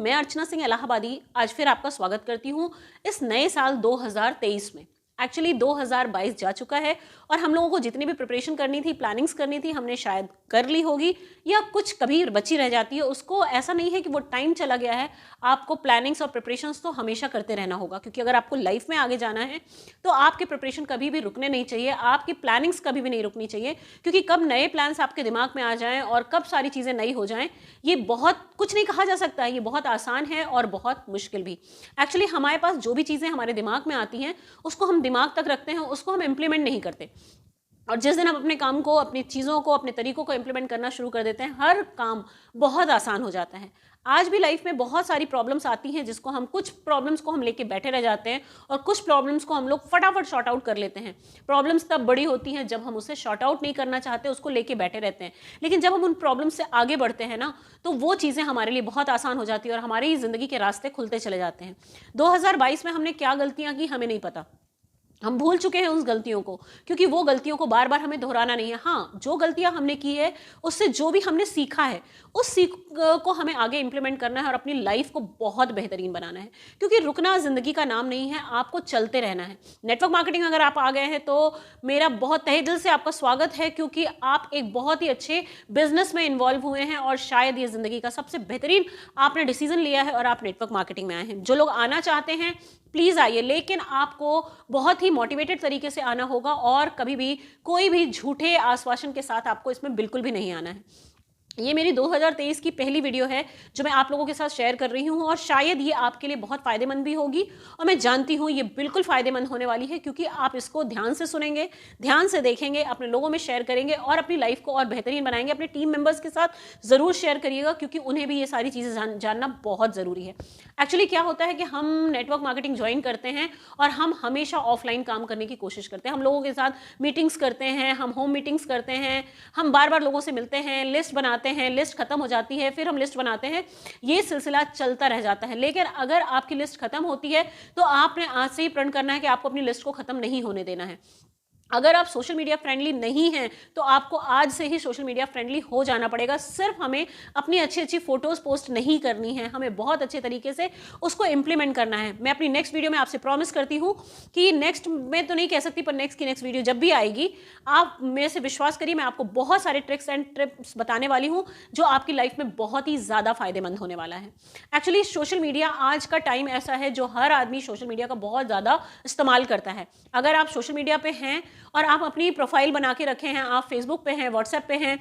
मैं अर्चना सिंह इलाहाबादी आज फिर आपका स्वागत करती हूँ इस नए साल 2023 में। एक्चुअली 2022 जा चुका है और हम लोगों को जितनी भी प्रिपरेशन करनी थी, प्लानिंग्स करनी थी, हमने शायद कर ली होगी या कुछ कभी बची रह जाती है। उसको ऐसा नहीं है कि वो टाइम चला गया है, आपको प्लानिंग्स और प्रिपरेशंस तो हमेशा करते रहना होगा, क्योंकि अगर आपको लाइफ में आगे जाना है तो आपके प्रिपरेशन कभी भी रुकने नहीं चाहिए, आपकी प्लानिंग्स कभी भी नहीं रुकनी चाहिए, क्योंकि कब नए प्लान्स आपके दिमाग में आ जाएं और कब सारी चीज़ें नई हो जाएं, ये बहुत कुछ नहीं कहा जा सकता है। ये बहुत आसान है और बहुत मुश्किल भी। एक्चुअली हमारे पास जो भी चीज़ें हमारे दिमाग में आती हैं उसको हम दिमाग तक रखते हैं, उसको हम इम्प्लीमेंट नहीं करते। और जिस दिन हम अपने काम को, अपनी चीज़ों को, अपने तरीकों को इम्प्लीमेंट करना शुरू कर देते हैं, हर काम बहुत आसान हो जाता है। आज भी लाइफ में बहुत सारी प्रॉब्लम्स आती हैं, जिसको हम, कुछ प्रॉब्लम्स को हम लेके बैठे रह जाते हैं और कुछ प्रॉब्लम्स को हम लोग फटाफट शॉर्ट आउट कर लेते हैं। प्रॉब्लम्स तब बड़ी होती हैं जब हम उसे शॉर्ट आउट नहीं करना चाहते, उसको लेके बैठे रहते हैं। लेकिन जब हम उन प्रॉब्लम्स से आगे बढ़ते हैं ना, तो वो चीज़ें हमारे लिए बहुत आसान हो जाती है और हमारी ज़िंदगी के रास्ते खुलते चले जाते हैं। 2022 में हमने क्या गलतियाँ की हमें नहीं पता, हम भूल चुके हैं उस गलतियों को, क्योंकि वो गलतियों को बार बार हमें दोहराना नहीं है। हाँ, जो गलतियां हमने की है उससे जो भी हमने सीखा है उस सीख को हमें आगे इंप्लीमेंट करना है और अपनी लाइफ को बहुत बेहतरीन बनाना है, क्योंकि रुकना जिंदगी का नाम नहीं है, आपको चलते रहना है। नेटवर्क मार्केटिंग अगर आप आ गए हैं तो मेरा बहुत तहे दिल से आपका स्वागत है, क्योंकि आप एक बहुत ही अच्छे बिजनेस में इन्वॉल्व हुए हैं और शायद ये जिंदगी का सबसे बेहतरीन आपने डिसीजन लिया है और आप नेटवर्क मार्केटिंग में आए हैं। जो लोग आना चाहते हैं प्लीज़ आइए, लेकिन आपको बहुत ही मोटिवेटेड तरीके से आना होगा और कभी भी कोई भी झूठे आश्वासन के साथ आपको इसमें बिल्कुल भी नहीं आना है। ये मेरी 2023 की पहली वीडियो है जो मैं आप लोगों के साथ शेयर कर रही हूँ और शायद ये आपके लिए बहुत फ़ायदेमंद भी होगी और मैं जानती हूँ ये बिल्कुल फ़ायदेमंद होने वाली है, क्योंकि आप इसको ध्यान से सुनेंगे, ध्यान से देखेंगे, अपने लोगों में शेयर करेंगे और अपनी लाइफ को और बेहतरीन बनाएंगे। अपने टीम मेंबर्स के साथ ज़रूर शेयर करिएगा, क्योंकि उन्हें भी ये सारी चीज़ें जानना बहुत ज़रूरी है। एक्चुअली क्या होता है कि हम नेटवर्क मार्केटिंग ज्वाइन करते हैं और हम हमेशा ऑफलाइन काम करने की कोशिश करते हैं, हम लोगों के साथ मीटिंग्स करते हैं, हम होम मीटिंग्स करते हैं, हम बार बार लोगों से मिलते हैं, लिस्ट बनाते हैं, लिस्ट खत्म हो जाती है, फिर हम लिस्ट बनाते हैं, ये सिलसिला चलता रह जाता है। लेकिन अगर आपकी लिस्ट खत्म होती है तो आपने आज से ही प्रण करना है कि आपको अपनी लिस्ट को खत्म नहीं होने देना है। अगर आप सोशल मीडिया फ्रेंडली नहीं हैं तो आपको आज से ही सोशल मीडिया फ्रेंडली हो जाना पड़ेगा। सिर्फ हमें अपनी अच्छी अच्छी फोटोज पोस्ट नहीं करनी है, हमें बहुत अच्छे तरीके से उसको इंप्लीमेंट करना है। मैं अपनी नेक्स्ट वीडियो में आपसे प्रॉमिस करती हूँ कि नेक्स्ट में तो नहीं कह सकती, पर नेक्स्ट की नेक्स्ट वीडियो जब भी आएगी, आप मेरे से विश्वास करिए, मैं आपको बहुत सारे ट्रिक्स एंड टिप्स बताने वाली हूँ जो आपकी लाइफ में बहुत ही ज़्यादा फायदेमंद होने वाला है। एक्चुअली सोशल मीडिया आज का टाइम ऐसा है जो हर आदमी सोशल मीडिया का बहुत ज़्यादा इस्तेमाल करता है। अगर आप सोशल मीडिया पे हैं और आप अपनी प्रोफाइल बना के रखे हैं, आप फेसबुक पे हैं, व्हाट्सएप पे हैं,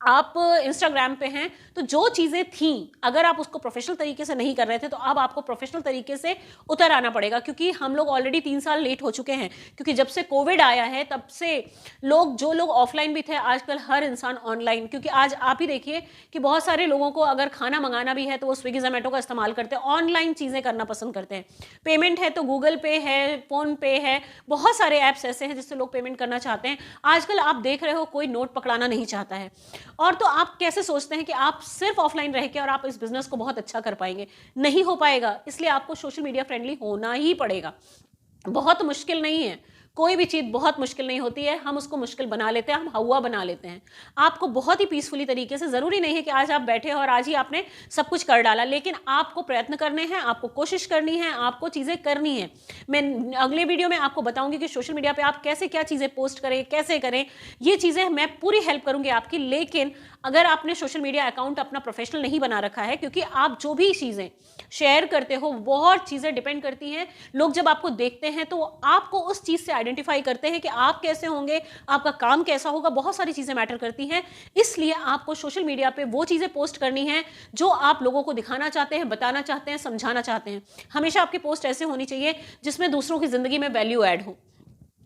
आप इंस्टाग्राम पे हैं, तो जो चीज़ें थीं अगर आप उसको प्रोफेशनल तरीके से नहीं कर रहे थे तो अब आपको प्रोफेशनल तरीके से उतर आना पड़ेगा, क्योंकि हम लोग ऑलरेडी 3 साल लेट हो चुके हैं। क्योंकि जब से कोविड आया है तब से जो लोग ऑफलाइन भी थे, आजकल हर इंसान ऑनलाइन, क्योंकि आज आप ही देखिए कि बहुत सारे लोगों को अगर खाना मंगाना भी है तो वो स्विगी जोमेटो का इस्तेमाल करते हैं, ऑनलाइन चीज़ें करना पसंद करते हैं। पेमेंट है तो गूगल पे है, फ़ोन पे है, बहुत सारे ऐप्स ऐसे हैं जिससे लोग पेमेंट करना चाहते हैं। आजकल आप देख रहे हो कोई नोट पकड़ाना नहीं चाहता है। और तो आप कैसे सोचते हैं कि आप सिर्फ ऑफलाइन रह के और आप इस बिजनेस को बहुत अच्छा कर पाएंगे? नहीं हो पाएगा। इसलिए आपको सोशल मीडिया फ्रेंडली होना ही पड़ेगा। बहुत मुश्किल नहीं है, कोई भी चीज़ बहुत मुश्किल नहीं होती है, हम उसको मुश्किल बना लेते हैं, हम हवा बना लेते हैं। आपको बहुत ही पीसफुली तरीके से, ज़रूरी नहीं है कि आज आप बैठे हो और आज ही आपने सब कुछ कर डाला, लेकिन आपको प्रयत्न करने हैं, आपको कोशिश करनी है, आपको चीज़ें करनी है। मैं अगले वीडियो में आपको बताऊंगी कि सोशल मीडिया पे आप कैसे क्या चीज़ें पोस्ट करें, कैसे करें, ये चीज़ें मैं पूरी हेल्प करूंगी आपकी। लेकिन अगर आपने सोशल मीडिया अकाउंट अपना प्रोफेशनल नहीं बना रखा है, क्योंकि आप जो भी चीज़ें शेयर करते हो बहुत चीज़ें डिपेंड करती हैं, लोग जब आपको देखते हैं तो आपको उस चीज़ से आइडेंटिफाई करते हैं कि आप कैसे होंगे, आपका काम कैसा होगा, बहुत सारी चीज़ें मैटर करती हैं। इसलिए आपको सोशल मीडिया पे वो चीज़ें पोस्ट करनी है जो आप लोगों को दिखाना चाहते हैं, बताना चाहते हैं, समझाना चाहते हैं। हमेशा आपकी पोस्ट ऐसे होनी चाहिए जिसमें दूसरों की ज़िंदगी में वैल्यू ऐड हो।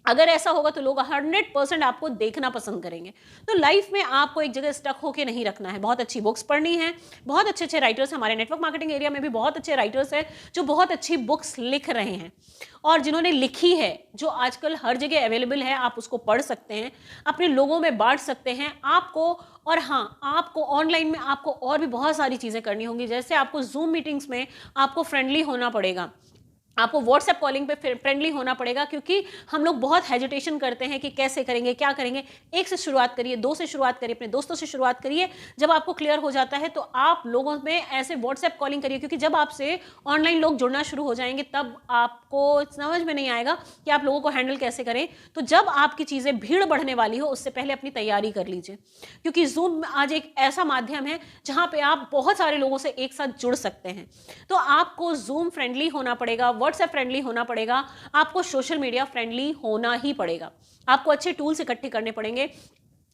अगर ऐसा होगा तो लोग 100% आपको देखना पसंद करेंगे। तो लाइफ में आपको एक जगह स्टक होके नहीं रखना है, बहुत अच्छी बुक्स पढ़नी है। बहुत अच्छे अच्छे राइटर्स, हमारे नेटवर्क मार्केटिंग एरिया में भी बहुत अच्छे राइटर्स हैं जो बहुत अच्छी बुक्स लिख रहे हैं और जिन्होंने लिखी है, जो आजकल हर जगह अवेलेबल है, आप उसको पढ़ सकते हैं, अपने लोगों में बांट सकते हैं आपको। और हाँ, आपको ऑनलाइन में आपको और भी बहुत सारी चीज़ें करनी होंगी, जैसे आपको जूम मीटिंग्स में आपको फ्रेंडली होना पड़ेगा, आपको व्हाट्सएप कॉलिंग पे फ्रेंडली होना पड़ेगा, क्योंकि हम लोग बहुत हेजिटेशन करते हैं कि कैसे करेंगे, क्या करेंगे। 1 से शुरुआत करिए, 2 से शुरुआत करिए, अपने दोस्तों से शुरुआत करिए। जब आपको क्लियर हो जाता है तो आप लोगों में ऐसे व्हाट्सएप कॉलिंग करिए, क्योंकि जब आपसे ऑनलाइन लोग जुड़ना शुरू हो जाएंगे तब आपको समझ में नहीं आएगा कि आप लोगों को हैंडल कैसे करें। तो जब आपकी चीज़ें भीड़ बढ़ने वाली हो उससे पहले अपनी तैयारी कर लीजिए, क्योंकि जूम आज एक ऐसा माध्यम है जहाँ पे आप बहुत सारे लोगों से एक साथ जुड़ सकते हैं। तो आपको जूम फ्रेंडली होना पड़ेगा, व्हाट्सएप फ्रेंडली होना पड़ेगा, आपको सोशल मीडिया फ्रेंडली होना ही पड़ेगा। आपको अच्छे टूल्स इकट्ठे करने पड़ेंगे।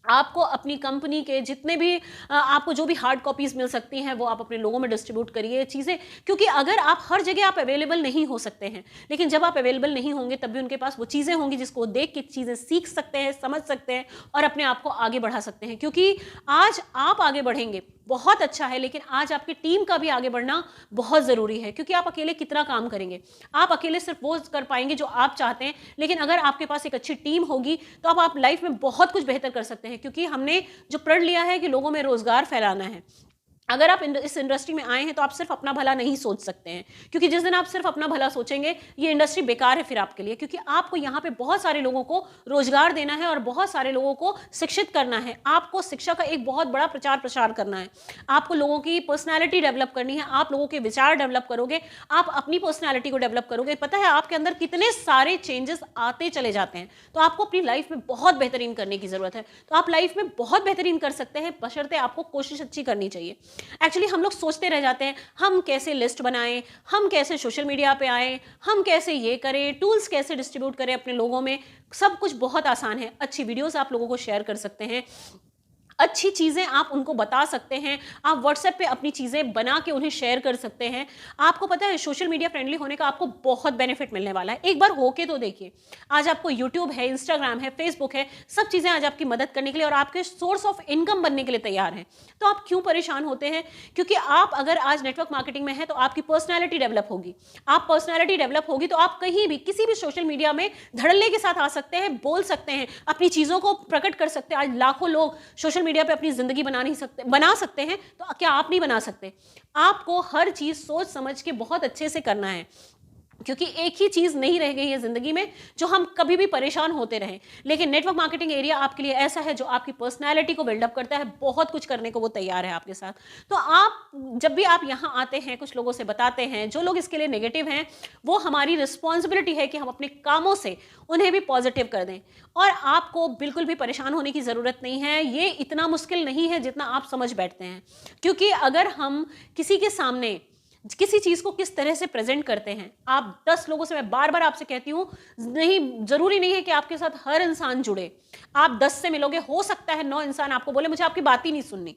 आपको अपनी कंपनी के जितने भी आपको जो भी हार्ड कॉपीज मिल सकती हैं वो आप अपने लोगों में डिस्ट्रीब्यूट करिए चीज़ें, क्योंकि अगर आप हर जगह आप अवेलेबल नहीं हो सकते हैं, लेकिन जब आप अवेलेबल नहीं होंगे तब भी उनके पास वो चीज़ें होंगी जिसको देख के चीज़ें सीख सकते हैं, समझ सकते हैं और अपने आप को आगे बढ़ा सकते हैं। क्योंकि आज आप आगे बढ़ेंगे बहुत अच्छा है, लेकिन आज आपकी टीम का भी आगे बढ़ना बहुत ज़रूरी है, क्योंकि आप अकेले कितना काम करेंगे। आप अकेले सिर्फ वो कर पाएंगे जो आप चाहते हैं, लेकिन अगर आपके पास एक अच्छी टीम होगी तो आप लाइफ में बहुत कुछ बेहतर कर सकते हैं। क्योंकि हमने जो प्रण लिया है कि लोगों में रोजगार फैलाना है, अगर आप इस इंडस्ट्री में आए हैं तो आप सिर्फ अपना भला नहीं सोच सकते हैं, क्योंकि जिस दिन आप सिर्फ अपना भला सोचेंगे ये इंडस्ट्री बेकार है फिर आपके लिए। क्योंकि आपको यहाँ पे बहुत सारे लोगों को रोजगार देना है और बहुत सारे लोगों को शिक्षित करना है। आपको शिक्षा का एक बहुत बड़ा प्रचार प्रसार करना है, आपको लोगों की पर्सनैलिटी डेवलप करनी है, आप लोगों के विचार डेवलप करोगे, आप अपनी पर्सनैलिटी को डेवलप करोगे। पता है आपके अंदर कितने सारे चेंजेस आते चले जाते हैं। तो आपको अपनी लाइफ में बहुत बेहतरीन करने की जरूरत है। तो आप लाइफ में बहुत बेहतरीन कर सकते हैं, बशर्ते आपको कोशिश अच्छी करनी चाहिए। एक्चुअली हम लोग सोचते रह जाते हैं हम कैसे लिस्ट बनाएं, हम कैसे सोशल मीडिया पे आए, हम कैसे ये करें, टूल्स कैसे डिस्ट्रीब्यूट करें अपने लोगों में। सब कुछ बहुत आसान है। अच्छी वीडियोस आप लोगों को शेयर कर सकते हैं, अच्छी चीज़ें आप उनको बता सकते हैं, आप व्हाट्सएप पे अपनी चीज़ें बना के उन्हें शेयर कर सकते हैं। आपको पता है सोशल मीडिया फ्रेंडली होने का आपको बहुत बेनिफिट मिलने वाला है। एक बार होके तो देखिए, आज आपको यूट्यूब है, इंस्टाग्राम है, फेसबुक है, सब चीज़ें आज आपकी मदद करने के लिए और आपके सोर्स ऑफ इनकम बनने के लिए तैयार हैं। तो आप क्यों परेशान होते हैं? क्योंकि आप अगर आज नेटवर्क मार्केटिंग में है तो आपकी पर्सनैलिटी डेवलप होगी। आप पर्सनैलिटी डेवलप होगी तो आप कहीं भी किसी भी सोशल मीडिया में धड़ल्ले के साथ आ सकते हैं, बोल सकते हैं, अपनी चीज़ों को प्रकट कर सकते हैं। आज लाखों लोग सोशल मीडिया पे अपनी जिंदगी बना सकते हैं, तो क्या आप नहीं बना सकते? आपको हर चीज सोच समझ के बहुत अच्छे से करना है, क्योंकि एक ही चीज नहीं रह गई है जिंदगी में जो हम कभी भी परेशान होते रहें। लेकिन नेटवर्क मार्केटिंग एरिया आपके लिए ऐसा है जो आपकी पर्सनैलिटी को बिल्डअप करता है, बहुत कुछ करने को वो तैयार है आपके साथ। तो आप जब भी आप यहाँ आते हैं, कुछ लोगों से बताते हैं, जो लोग इसके लिए नेगेटिव हैं, वो हमारी रिस्पॉन्सिबिलिटी है कि हम अपने कामों से उन्हें भी पॉजिटिव कर दें। और आपको बिल्कुल भी परेशान होने की ज़रूरत नहीं है। ये इतना मुश्किल नहीं है जितना आप समझ बैठते हैं। क्योंकि अगर हम किसी के सामने किसी चीज़ को किस तरह से प्रेजेंट करते हैं, आप 10 लोगों से, मैं बार बार आपसे कहती हूँ, नहीं जरूरी नहीं है कि आपके साथ हर इंसान जुड़े। आप 10 से मिलोगे, हो सकता है 9 इंसान आपको बोले मुझे आपकी बात ही नहीं सुननी।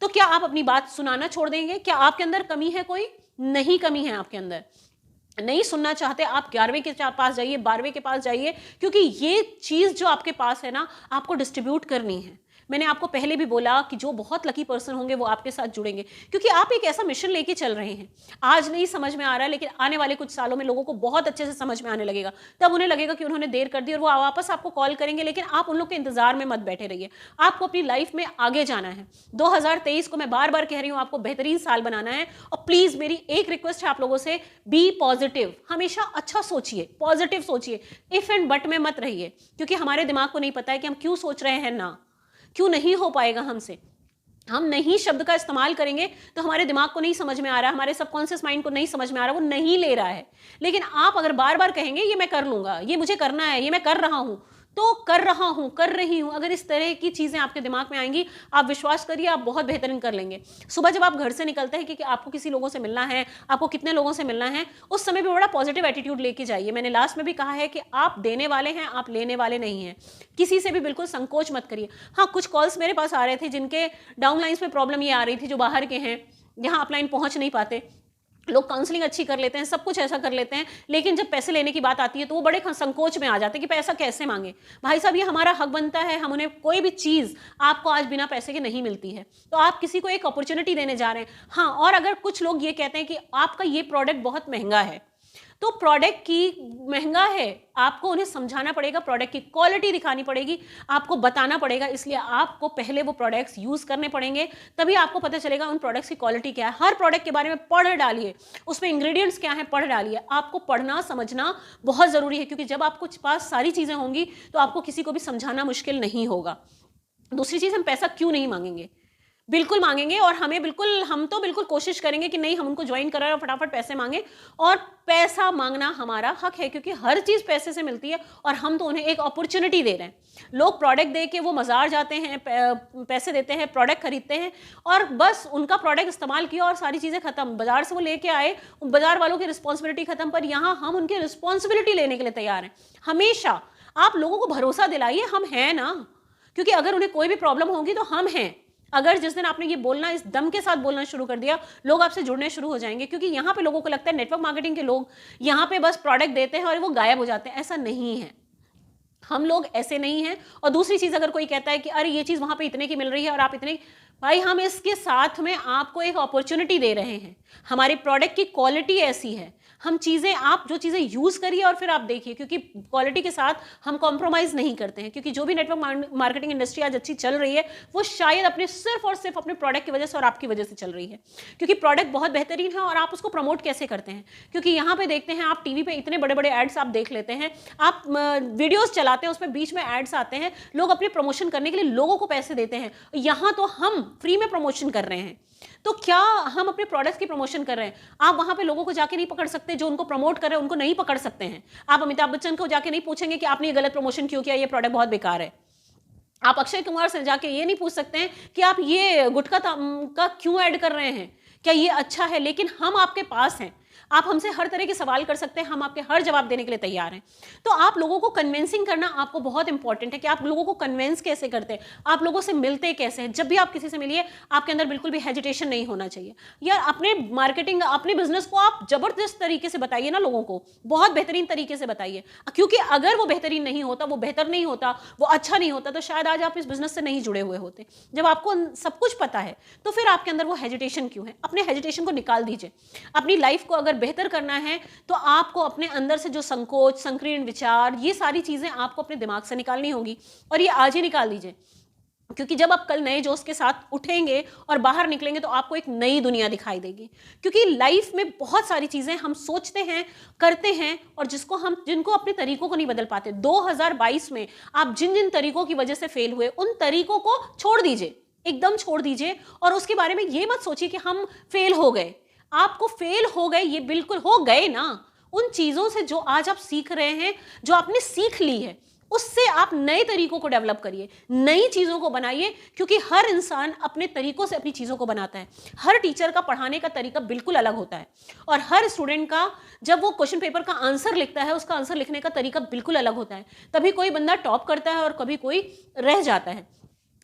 तो क्या आप अपनी बात सुनाना छोड़ देंगे? क्या आपके अंदर कमी है? कोई नहीं कमी है आपके अंदर। नहीं सुनना चाहते आप 11वें के पास जाइए, 12वें के पास जाइए, क्योंकि ये चीज़ जो आपके पास है ना, आपको डिस्ट्रीब्यूट करनी है। मैंने आपको पहले भी बोला कि जो बहुत लकी पर्सन होंगे वो आपके साथ जुड़ेंगे, क्योंकि आप एक ऐसा मिशन लेके चल रहे हैं। आज नहीं समझ में आ रहा है, लेकिन आने वाले कुछ सालों में लोगों को बहुत अच्छे से समझ में आने लगेगा। तब उन्हें लगेगा कि उन्होंने देर कर दी और वो वापस आपको कॉल करेंगे। लेकिन आप उन लोग के इंतजार में मत बैठे रहिए, आपको अपनी लाइफ में आगे जाना है। 2023 को मैं बार बार कह रही हूँ, आपको बेहतरीन साल बनाना है। और प्लीज मेरी एक रिक्वेस्ट है आप लोगों से, बी पॉजिटिव। हमेशा अच्छा सोचिए, पॉजिटिव सोचिए, इफ एंड बट में मत रहिए, क्योंकि हमारे दिमाग को नहीं पता है कि हम क्यों सोच रहे हैं ना, क्यों नहीं हो पाएगा हमसे। हम नहीं शब्द का इस्तेमाल करेंगे तो हमारे दिमाग को नहीं समझ में आ रहा, हमारे सबकॉन्शियस माइंड को नहीं समझ में आ रहा, वो नहीं ले रहा है। लेकिन आप अगर बार बार कहेंगे ये मैं कर लूंगा, ये मुझे करना है, ये मैं कर रहा हूं, तो कर रहा हूं, कर रही हूं, अगर इस तरह की चीजें आपके दिमाग में आएंगी, आप विश्वास करिए आप बहुत बेहतरीन कर लेंगे। सुबह जब आप घर से निकलते हैं कि आपको किसी लोगों से मिलना है, आपको कितने लोगों से मिलना है, उस समय भी बड़ा पॉजिटिव एटीट्यूड लेके जाइए। मैंने लास्ट में भी कहा है कि आप देने वाले हैं, आप लेने वाले नहीं हैं। किसी से भी बिल्कुल संकोच मत करिए। हाँ, कुछ कॉल्स मेरे पास आ रहे थे जिनके डाउनलाइंस में प्रॉब्लम ये आ रही थी, जो बाहर के हैं, यहाँ अपलाइन पहुंच नहीं पाते। लोग काउंसलिंग अच्छी कर लेते हैं, सब कुछ ऐसा कर लेते हैं, लेकिन जब पैसे लेने की बात आती है तो वो बड़े संकोच में आ जाते हैं कि पैसा कैसे मांगे। भाई साहब, ये हमारा हक बनता है, हम उन्हें कोई भी चीज़ आपको आज बिना पैसे के नहीं मिलती है, तो आप किसी को एक अपॉर्चुनिटी देने जा रहे हैं। हाँ, और अगर कुछ लोग ये कहते हैं कि आपका ये प्रोडक्ट बहुत महंगा है, तो प्रोडक्ट की महंगा है, आपको उन्हें समझाना पड़ेगा, प्रोडक्ट की क्वालिटी दिखानी पड़ेगी, आपको बताना पड़ेगा, इसलिए आपको पहले वो प्रोडक्ट्स यूज करने पड़ेंगे, तभी आपको पता चलेगा उन प्रोडक्ट्स की क्वालिटी क्या है। हर प्रोडक्ट के बारे में पढ़ डालिए, उसमें इंग्रेडिएंट्स क्या है पढ़ डालिए। आपको पढ़ना समझना बहुत जरूरी है, क्योंकि जब आपको पास सारी चीजें होंगी तो आपको किसी को भी समझाना मुश्किल नहीं होगा। दूसरी चीज, हम पैसा क्यों नहीं मांगेंगे, बिल्कुल मांगेंगे, और हम तो बिल्कुल कोशिश करेंगे कि नहीं, हम उनको ज्वाइन कराएं और फटाफट पैसे मांगे। और पैसा मांगना हमारा हक है, क्योंकि हर चीज पैसे से मिलती है और हम तो उन्हें एक अपॉर्चुनिटी दे रहे हैं। लोग प्रोडक्ट दे के वो बाजार जाते हैं, पैसे देते हैं, प्रोडक्ट खरीदते हैं, और बस उनका प्रोडक्ट इस्तेमाल किया और सारी चीजें खत्म। बाजार से वो लेके आए, बाजार वालों की रिस्पॉन्सिबिलिटी खत्म। पर यहाँ हम उनकी रिस्पॉन्सिबिलिटी लेने के लिए तैयार हैं। हमेशा आप लोगों को भरोसा दिलाइए, हम हैं ना, क्योंकि अगर उन्हें कोई भी प्रॉब्लम होगी तो हम हैं। अगर जिस दिन आपने ये बोलना इस दम के साथ बोलना शुरू कर दिया, लोग आपसे जुड़ने शुरू हो जाएंगे। क्योंकि यहाँ पे लोगों को लगता है नेटवर्क मार्केटिंग के लोग यहाँ पे बस प्रोडक्ट देते हैं और वो गायब हो जाते हैं। ऐसा नहीं है, हम लोग ऐसे नहीं हैं। और दूसरी चीज, अगर कोई कहता है कि अरे ये चीज वहां पे इतने की मिल रही है और आप इतने, भाई हम इसके साथ में आपको एक अपॉर्चुनिटी दे रहे हैं। हमारे प्रोडक्ट की क्वालिटी ऐसी है, हम चीजें, आप जो चीजें यूज करिए और फिर आप देखिए, क्योंकि क्वालिटी के साथ हम कॉम्प्रोमाइज नहीं करते हैं। क्योंकि जो भी नेटवर्क मार्केटिंग इंडस्ट्री आज अच्छी चल रही है, वो शायद अपने सिर्फ और सिर्फ अपने प्रोडक्ट की वजह से और आपकी वजह से चल रही है। क्योंकि प्रोडक्ट बहुत बेहतरीन है और आप उसको प्रमोट कैसे करते हैं। क्योंकि यहाँ पे देखते हैं, आप टीवी पे इतने बड़े बड़े एड्स आप देख लेते हैं, आप वीडियोस चलाते हैं, उसमें बीच में एड्स आते हैं, लोग अपने प्रमोशन करने के लिए लोगों को पैसे देते हैं। यहाँ तो हम फ्री में प्रमोशन कर रहे हैं, तो क्या हम अपने प्रोडक्ट्स की प्रमोशन कर रहे हैं? आप वहां पे लोगों को जाके नहीं पकड़ सकते, जो उनको प्रमोट कर रहे हैं उनको नहीं पकड़ सकते हैं। आप अमिताभ बच्चन को जाके नहीं पूछेंगे कि आपने ये गलत प्रमोशन क्यों किया, ये प्रोडक्ट बहुत बेकार है। आप अक्षय कुमार से जाके ये नहीं पूछ सकते हैं कि आप ये गुटखा का क्यों ऐड कर रहे हैं, क्या ये अच्छा है। लेकिन हम आपके पास हैं, आप हमसे हर तरह के सवाल कर सकते हैं, हम आपके हर जवाब देने के लिए तैयार हैं। तो आप लोगों को कन्विंसिंग करना आपको बहुत इंपॉर्टेंट है कि आप लोगों को कन्विंस कैसे करते हैं, आप लोगों से मिलते कैसे हैं। जब भी आप किसी से मिलिए, आपके अंदर बिल्कुल भी हेजिटेशन नहीं होना चाहिए। यार अपने मार्केटिंग, अपने बिजनेस को आप जबरदस्त तरीके से बताइए ना, लोगों को बहुत बेहतरीन तरीके से बताइए। क्योंकि अगर वो बेहतरीन नहीं होता, वो बेहतर नहीं होता, वो अच्छा नहीं होता, तो शायद आज आप इस बिजनेस से नहीं जुड़े हुए होते। जब आपको सब कुछ पता है तो फिर आपके अंदर वो हेजिटेशन क्यों है? अपने हेजिटेशन को निकाल दीजिए। अपनी लाइफ को अगर बेहतर करना है तो आपको अपने अंदर से जो संकोच, संकीर्ण विचार, ये सारी चीजें आपको अपने दिमाग से निकालनी होगी, और ये आज ही निकाल दीजिए। क्योंकि जब आप कल नए जोश के साथ उठेंगे और बाहर निकलेंगे तो आपको एक नई दुनिया दिखाई देगी। क्योंकि लाइफ में बहुत सारी चीजें हम सोचते हैं, करते हैं, और जिनको अपने तरीकों को नहीं बदल पाते। 2022 में आप जिन जिन तरीकों की वजह से फेल हुए, उन तरीकों को छोड़ दीजिए, एकदम छोड़ दीजिए। और उसके बारे में ये मत सोचिए कि हम फेल हो गए। आपको फेल हो गए, ये बिल्कुल हो गए ना। उन चीजों से जो आज आप सीख रहे हैं, जो आपने सीख ली है, उससे आप नए तरीकों को डेवलप करिए, नई चीजों को बनाइए। क्योंकि हर इंसान अपने तरीकों से अपनी चीजों को बनाता है। हर टीचर का पढ़ाने का तरीका बिल्कुल अलग होता है, और हर स्टूडेंट का जब वो क्वेश्चन पेपर का आंसर लिखता है, उसका आंसर लिखने का तरीका बिल्कुल अलग होता है। तभी कोई बंदा टॉप करता है और कभी कोई रह जाता है।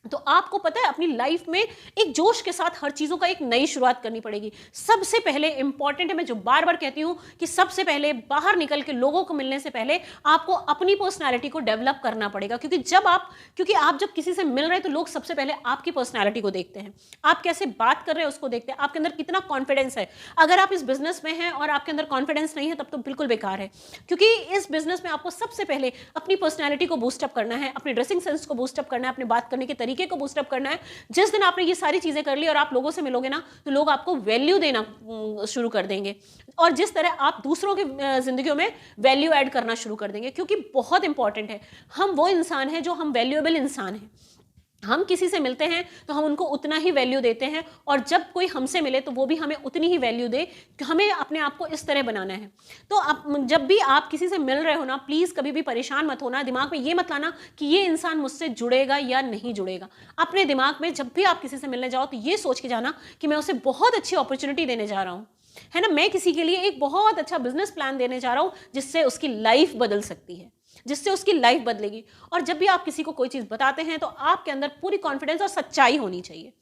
तो आपको पता है, अपनी लाइफ में एक जोश के साथ हर चीजों का एक नई शुरुआत करनी पड़ेगी। सबसे पहले इंपॉर्टेंट है, मैं जो बार बार कहती हूं कि सबसे पहले बाहर निकल के लोगों को मिलने से पहले आपको अपनी पर्सनालिटी को डेवलप करना पड़ेगा। क्योंकि आप जब किसी से मिल रहे हैं तो लोग सबसे पहले आपकी पर्सनालिटी को देखते हैं, आप कैसे बात कर रहे हैं उसको देखते हैं, आपके अंदर कितना कॉन्फिडेंस है। अगर आप इस बिजनेस में हैं और आपके अंदर कॉन्फिडेंस नहीं है, तब तो बिल्कुल बेकार है। क्योंकि इस बिजनेस में आपको सबसे पहले अपनी पर्सनालिटी को बूस्टअप करना है, अपनी ड्रेसिंग सेंस को बूस्टअप करना है, अपने बात करने के तरीके को बूस्टअप करना है। जिस दिन आपने ये सारी चीजें कर ली और आप लोगों से मिलोगे ना, तो लोग आपको वैल्यू देना शुरू कर देंगे, और जिस तरह आप दूसरों की जिंदगियों में वैल्यू ऐड करना शुरू कर देंगे। क्योंकि बहुत इंपॉर्टेंट है, हम वो इंसान हैं जो हम वैल्यूएबल इंसान हैं। हम किसी से मिलते हैं तो हम उनको उतना ही वैल्यू देते हैं, और जब कोई हमसे मिले तो वो भी हमें उतनी ही वैल्यू दे। हमें अपने आप को इस तरह बनाना है। तो जब भी आप किसी से मिल रहे हो ना, प्लीज कभी भी परेशान मत होना। दिमाग में ये मत लाना कि ये इंसान मुझसे जुड़ेगा या नहीं जुड़ेगा। अपने दिमाग में जब भी आप किसी से मिलने जाओ तो ये सोच के जाना कि मैं उसे बहुत अच्छी अपॉर्चुनिटी देने जा रहा हूं, है ना। मैं किसी के लिए एक बहुत अच्छा बिजनेस प्लान देने जा रहा हूं, जिससे उसकी लाइफ बदल सकती है, जिससे उसकी लाइफ बदलेगी। और जब भी आप किसी को कोई चीज बताते हैं तो आपके अंदर पूरी कॉन्फिडेंस और सच्चाई होनी चाहिए।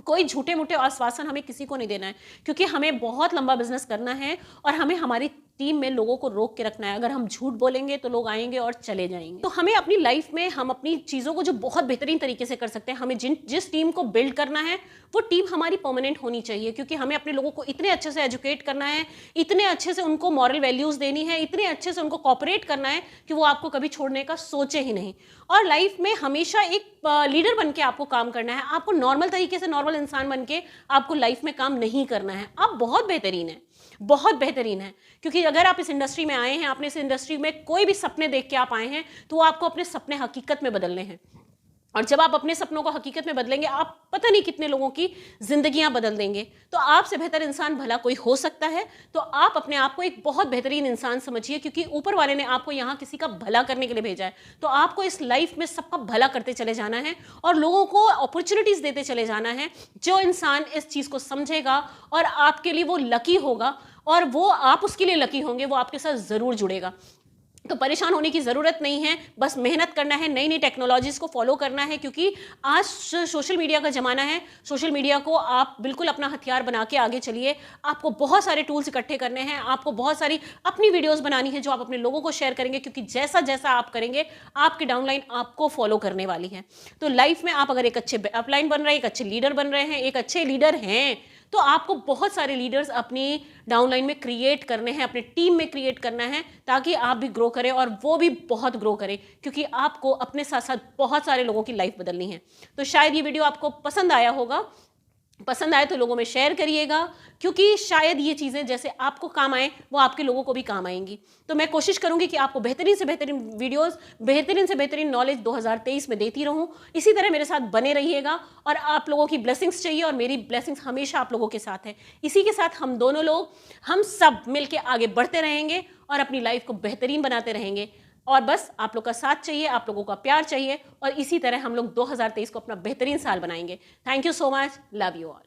कोई झूठे मूठे आश्वासन हमें किसी को नहीं देना है, क्योंकि हमें बहुत लंबा बिजनेस करना है और हमें हमारी टीम में लोगों को रोक के रखना है। अगर हम झूठ बोलेंगे तो लोग आएंगे और चले जाएंगे। तो हमें अपनी लाइफ में हम अपनी चीज़ों को जो बहुत बेहतरीन तरीके से कर सकते हैं, हमें जिस टीम को बिल्ड करना है वो टीम हमारी परमानेंट होनी चाहिए, क्योंकि हमें अपने लोगों को इतने अच्छे से एजुकेट करना है, इतने अच्छे से उनको मॉरल वैल्यूज़ देनी है, इतने अच्छे से उनको कॉपरेट करना है कि वो आपको कभी छोड़ने का सोचे ही नहीं। और लाइफ में हमेशा एक लीडर बन के आपको काम करना है। आपको नॉर्मल तरीके से नॉर्मल इंसान बन के आपको लाइफ में काम नहीं करना है। आप बहुत बेहतरीन है, बहुत बेहतरीन है, क्योंकि अगर आप इस इंडस्ट्री में आए हैं, आपने इस इंडस्ट्री में कोई भी सपने देख के आप आए हैं, तो वो आपको अपने सपने हकीकत में बदलने हैं। और जब आप अपने सपनों को हकीकत में बदलेंगे, आप पता नहीं कितने लोगों की जिंदगियां बदल देंगे। तो आपसे बेहतर इंसान भला कोई हो सकता है? तो आप अपने आप को एक बहुत बेहतरीन इंसान समझिए, क्योंकि ऊपर वाले ने आपको यहाँ किसी का भला करने के लिए भेजा है। तो आपको इस लाइफ में सबका भला करते चले जाना है और लोगों को अपॉर्चुनिटीज देते चले जाना है। जो इंसान इस चीज को समझेगा और आपके लिए वो लकी होगा और वो आप उसके लिए लकी होंगे, वो आपके साथ जरूर जुड़ेगा। तो परेशान होने की ज़रूरत नहीं है, बस मेहनत करना है, नई नई टेक्नोलॉजीज़ को फॉलो करना है, क्योंकि आज सोशल मीडिया का ज़माना है। सोशल मीडिया को आप बिल्कुल अपना हथियार बना के आगे चलिए। आपको बहुत सारे टूल्स इकट्ठे करने हैं, आपको बहुत सारी अपनी वीडियोस बनानी है जो आप अपने लोगों को शेयर करेंगे, क्योंकि जैसा जैसा आप करेंगे आपकी डाउनलाइन आपको फॉलो करने वाली है। तो लाइफ में आप अगर एक अच्छे अपलाइन बन रहे हैं, एक अच्छे लीडर बन रहे हैं, एक अच्छे लीडर हैं, तो आपको बहुत सारे लीडर्स अपनी डाउनलाइन में क्रिएट करने हैं, अपने टीम में क्रिएट करना है, ताकि आप भी ग्रो करें और वो भी बहुत ग्रो करें, क्योंकि आपको अपने साथ साथ बहुत सारे लोगों की लाइफ बदलनी है। तो शायद ये वीडियो आपको पसंद आया होगा। पसंद आए तो लोगों में शेयर करिएगा, क्योंकि शायद ये चीज़ें जैसे आपको काम आए वो आपके लोगों को भी काम आएंगी। तो मैं कोशिश करूंगी कि आपको बेहतरीन से बेहतरीन वीडियोस, बेहतरीन से बेहतरीन नॉलेज 2023 में देती रहूं। इसी तरह मेरे साथ बने रहिएगा और आप लोगों की ब्लेसिंग्स चाहिए और मेरी ब्लेसिंग्स हमेशा आप लोगों के साथ है। इसी के साथ हम दोनों लोग, हम सब मिलकर आगे बढ़ते रहेंगे और अपनी लाइफ को बेहतरीन बनाते रहेंगे। और बस आप लोग का साथ चाहिए, आप लोगों का प्यार चाहिए, और इसी तरह हम लोग 2023 को अपना बेहतरीन साल बनाएंगे। Thank you so much, love you all.